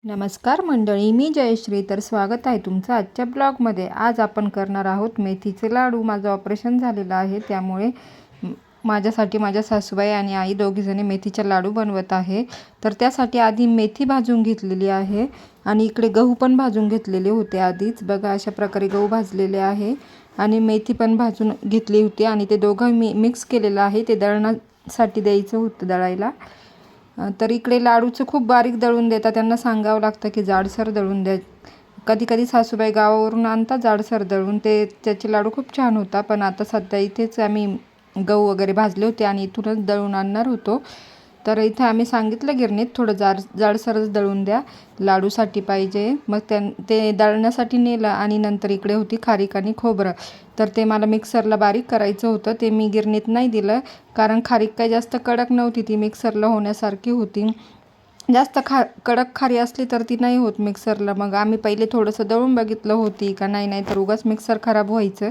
नमस्कार मंडळी, मी जयश्री. तर स्वागत आहे तुमचं आजच्या ब्लॉगमध्ये. आज आपण करणार आहोत मेथीचे लाडू. माझं ऑपरेशन झालेलं आहे, त्यामुळे माझ्यासाठी माझ्या सासूबाई आणि आई दोघीजणी मेथीचे लाडू बनवत आहे. तर त्यासाठी आधी मेथी भाजून घेतलेली आहे आणि इकडे गहू पण भाजून घेतलेले होते आधीच. बघा, अशा प्रकारे गहू भाजलेले आहे आणि मेथी पण भाजून घेतली होती आणि ते दोघं मिक्स केलेलं आहे. ते दळण्यासाठी द्यायचं होतं दळायला. तर इकडे लाडूचं खूप बारीक दळून देतात, त्यांना सांगावं लागतं की जाडसर दळून द्या. कधी कधी सासूबाई गावावरून आणतात जाडसर दळून, त्याचे लाडू खूप छान होता. पण आता सध्या इथेच आम्ही गहू वगैरे भाजले होते आणि इथूनच दळून आणणार होतो. तर इथे आम्ही सांगितलं गिरणीत थोडं जाडसरच दळून द्या, लाडूसाठी पाहिजे. मग ते दळण्यासाठी नेलं आणि नंतर इकडे होती खारीक आणि खोबरं. तर ते मला मिक्सरला बारीक करायचं होतं. ते मी गिरणीत नाही दिलं, कारण खारीक काही जास्त कडक नव्हती, ती मिक्सरला होण्यासारखी होती. जास्त कडक खारी असली तर ती नाही होत मिक्सरला. मग आम्ही पहिले थोडंसं दळून बघितलं होती का नाही तर उगाच मिक्सर खराब व्हायचं.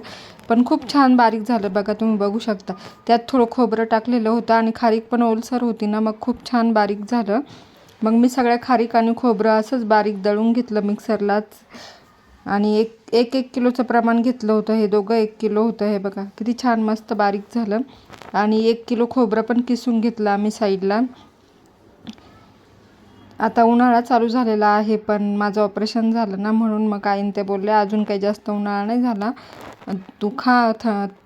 पण खूप छान बारीक झालं बघा, तुम्ही बघू शकता. त्यात थोडं खोबरं टाकलेलं होतं आणि खारीक पण ओलसर होती ना, मग खूप छान बारीक झालं. मग मी सगळ्या खारीक आणि खोबरं असंच बारीक दळून घेतलं मिक्सरलाच. आणि एक किलोचं प्रमाण घेतलं होतं. हे दोघं 1 किलो होतं. हे बघा किती छान मस्त बारीक झालं. आणि 1 किलो खोबरं पण किसून घेतलं आम्ही साईडला. आता उन्हाळा चालू झालेला आहे, पण माझं ऑपरेशन झालं ना, म्हणून मग आईने ते बोलले अजून काही जास्त उन्हाळा नाही झाला, तू खा,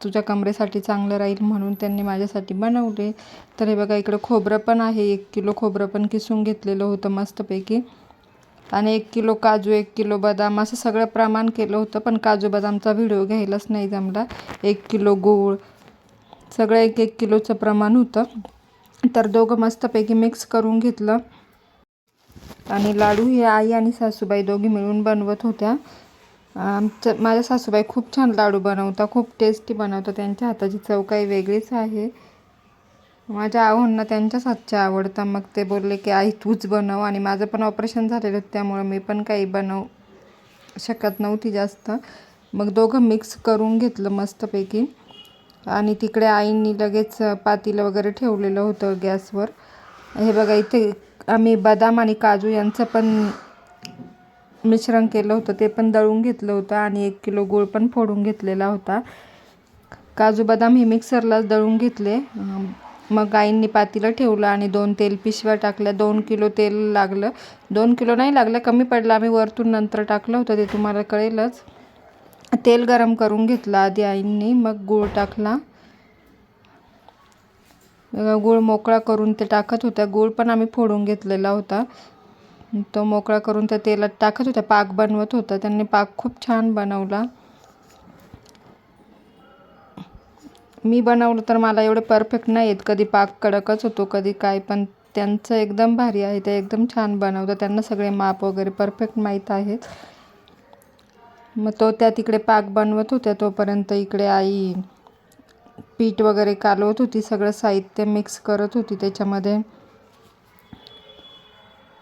तुझ्या कमरेसाठी चांगलं राहील, म्हणून त्यांनी माझ्यासाठी बनवले. तर हे बघा, इकडं खोबरं पण आहे. 1 किलो खोबरं पण किसून घेतलेलं होतं मस्तपैकी. आणि 1 किलो काजू, 1 किलो बदाम, असं सगळं प्रमाण केलं होतं. पण काजू बदामचा व्हिडिओ घ्यायलाच नाही जमला. 1 किलो गूळ, सगळं 1 किलोचं प्रमाण होतं. तर दोघं मस्तपैकी मिक्स करून घेतलं. आणि लाडू हे आई आणि सासूबाई दोघी मिळून बनवत होत्या. माझ्या सासूबाई खूप छान लाडू बनवतात, खूप टेस्टी बनवतात. त्यांच्या हाताची चव काही वेगळीच आहे. माझ्या आहोंना त्यांच्याच हातच्या आवडतं. मग ते बोलले की आई तूच बनव. आणि माझं पण ऑपरेशन झालेलं, त्यामुळे मी पण काही बनवू शकत नव्हती जास्त. मग दोघं मिक्स करून घेतलं मस्तपैकी. आणि तिकडे आईंनी लगेच पातेलं वगैरे ठेवलेलं होतं गॅसवर. हे बघा, इथे आम्ही बदाम आणि काजू यांचं पण मिश्रण केलं होतं, ते पण दळून घेतलं होतं. आणि 1 किलो गूळ पण फोडून घेतलेला होता. काजू बदाम हे मिक्सरलाच दळून घेतले. मग आईंनी पातेलं ठेवलं आणि 2 तेल पिशव्या टाकल्या. 2 किलो तेल लागलं. 2 किलो नाही लागलं, कमी पडलं. आम्ही वरतून नंतर टाकलं होतं, ते तुम्हाला कळेलच. तेल गरम करून घेतलं आधी आईंनी, मग गूळ टाकला. गूळ मोकळा करून ते टाकत होत्या. गूळ पण आम्ही फोडून घेतलेला होता, तो मोकळा करून त्या तेलात टाकत होत्या. पाक बनवत होता. त्यांनी पाक खूप छान बनवला. मी बनवलं तर मला एवढे परफेक्ट नाही येत, कधी पाक कडकच होतो, कधी काय. पण त्यांचं एकदम भारी आहे, ते एकदम छान बनवतात. त्यांना सगळे माप वगैरे परफेक्ट माहीत आहेत. मग त्या तिकडे पाक बनवत होत्या, तोपर्यंत इकडे आई पीठ वगैरे कालवत होती. सगळं साहित्य मिक्स करत होती त्याच्यामध्ये.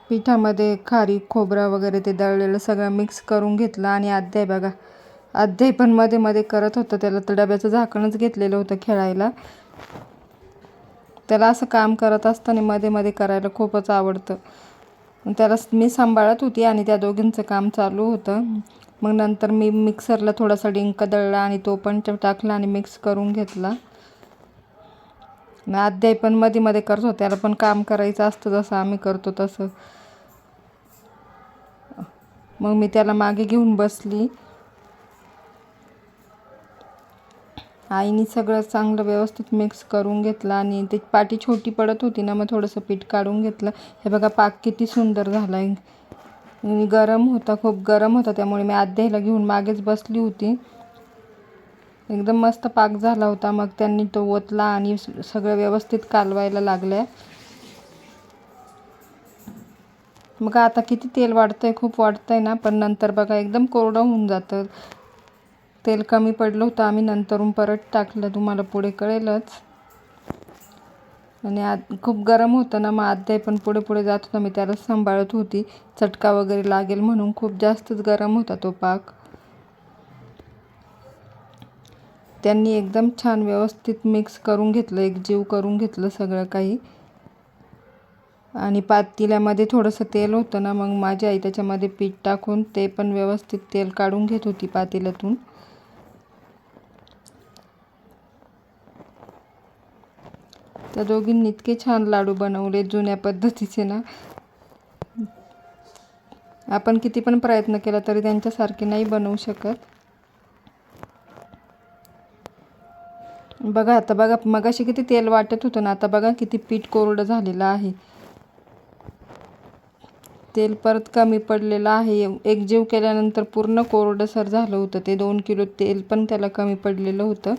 पिठामध्ये खारीक, खोबरा वगैरे ते दळलेलं सगळं मिक्स करून घेतलं. आणि अध्याय बघा, अध्याय पण मध्ये मध्ये करत होतं. त्याला तर डब्याचं झाकणच घेतलेलं होतं खेळायला. त्याला असं काम करत असताना मध्ये मध्ये करायला खूपच आवडतं. त्याला मी सांभाळत होती आणि त्या दोघींचं काम चालू होतं. मग नंतर मी मिक्सरला थोडासा डिंक दळला आणि तो पण टाकला आणि मिक्स करून घेतला. अध्याय पण मध्ये मध्ये करत होता, त्याला पण काम करायचं असतं जसं आम्ही करतो तसं. मग मी त्याला मागे घेऊन बसली. आईने सगळं चांगलं व्यवस्थित मिक्स करून घेतलं आणि ती पाटी छोटी पडत होती ना, मग थोडंसं पीठ काढून घेतलं. हे बघा, पाक किती सुंदर झाला आहे. गरम होता, खूप गरम होता, त्यामुळे मी अध्यायला घेऊन मागेच बसली होती. एकदम मस्त पाक झाला होता. मग त्यांनी तो ओतला आणि सगळं व्यवस्थित कालवायला लागल्या. मग आता किती तेल वाढतंय, खूप वाढतंय ना, पण नंतर बघा एकदम कोरडं होऊन जातं. तेल कमी पडलं होतं, आम्ही नंतरून परत टाकलं, तुम्हाला पुढे कळेलच. आणि खूप गरम होतं ना, मग अध्याय पण पुढे पुढे जात होता. मी त्याला सांभाळत होती, चटका वगैरे लागेल म्हणून. खूप जास्तच गरम होता तो पाक. त्यांनी एकदम छान व्यवस्थित मिक्स करून घेतलं, एकजीव करून घेतलं सगळं काही. आणि पातेल्यामध्ये थोडंसं तेल होतं ना, मग माझी आई त्याच्यामध्ये पीठ टाकून ते पण व्यवस्थित तेल काढून घेत होती पातेल्यातून. त्या दोघींनी इतके छान लाडू बनवले जुन्या पद्धतीचे ना, आपण किती पण प्रयत्न केला तरी त्यांच्यासारखे नाही बनवू शकत. बघा आता, बघा मगाशी किती तेल वाटत होतं ना, आता बघा किती पीठ कोरडं झालेलं आहे. तेल परत कमी पडलेलं आहे. एकजीव केल्यानंतर पूर्ण कोरडंसर झालं होतं ते. 2 किलो तेल पण त्याला कमी पडलेलं होतं.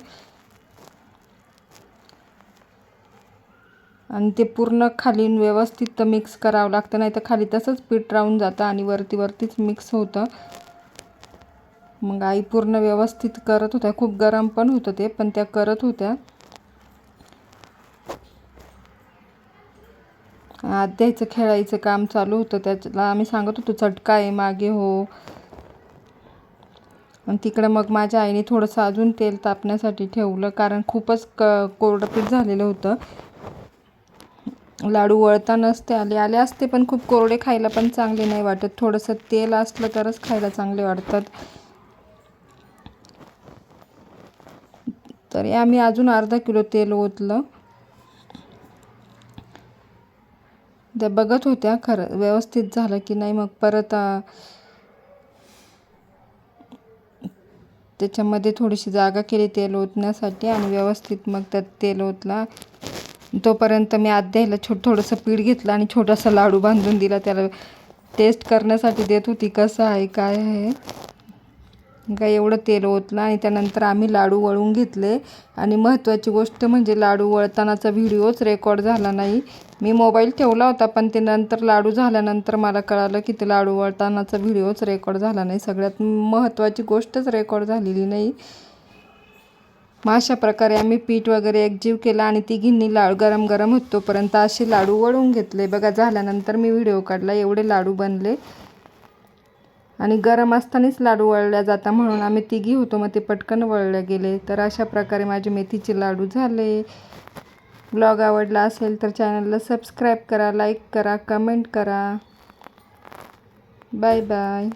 आणि ते पूर्ण खाली व्यवस्थित मिक्स करावं लागतं, नाही तर खाली तसंच पीठ राहून जातं आणि वरतीच मिक्स होतं. मग आई पूर्ण व्यवस्थित करत होत्या. खूप गरम पण होतं ते, पण त्या करत होत्या. आद्याचं खेळायचं काम चालू होतं, त्याला आम्ही सांगत होतो चटका आहे मागे हो. आणि तिकडं मग माझ्या आईने थोडंसं अजून तेल तापण्यासाठी ठेवलं, कारण खूपच कोरडं पीठ झालेलं होतं. लाडू वळता नसते आले असते, पण खूप कोरडे खायला पण चांगले नाही वाटत. थोडंसं तेल असलं तरच खायला चांगले वाटतात. तरी आम्ही अजून अर्धा किलो तेल ओतलं. त्या बघत होत्या खरं व्यवस्थित झालं की नाही. मग परत त्याच्यामध्ये थोडीशी जागा केली तेल ओतण्यासाठी आणि व्यवस्थित मग त्यात तेल ओतला. तोपर्यंत मी आद्याला थोडंसं पीठ घेतलं आणि छोटासा लाडू बांधून दिला. त्याला टेस्ट करण्यासाठी देत होती कसं आहे काय आहे. काय एवढं तेल ओतलं आणि त्यानंतर आम्ही लाडू वळून घेतले. आणि महत्त्वाची गोष्ट म्हणजे लाडू वळतानाचा व्हिडिओच रेकॉर्ड झाला नाही. मी मोबाईल ठेवला होता, पण ते नंतर लाडू झाल्यानंतर मला कळालं की ते लाडू वळतानाचा व्हिडिओच रेकॉर्ड झाला नाही. सगळ्यात महत्त्वाची गोष्टच रेकॉर्ड झालेली नाही. मग अशा प्रकारे आम्ही पीठ वगैरे एकजीव केला आणि तिघींनी लाडू गरम गरम होतोपर्यंत असे लाडू वळून घेतले. बघा झाल्यानंतर मी व्हिडिओ काढला, एवढे लाडू बनले. आणि गरम असतानाच लाडू वळल्या जातात म्हणून आम्ही तिघी होतो, मग ते पटकन वळले गेले. तर अशा प्रकारे माझे मेथीचे लाडू झाले. ब्लॉग आवडला असेल तर चॅनलला सबस्क्राईब करा, लाईक करा, कमेंट करा. Bye bye.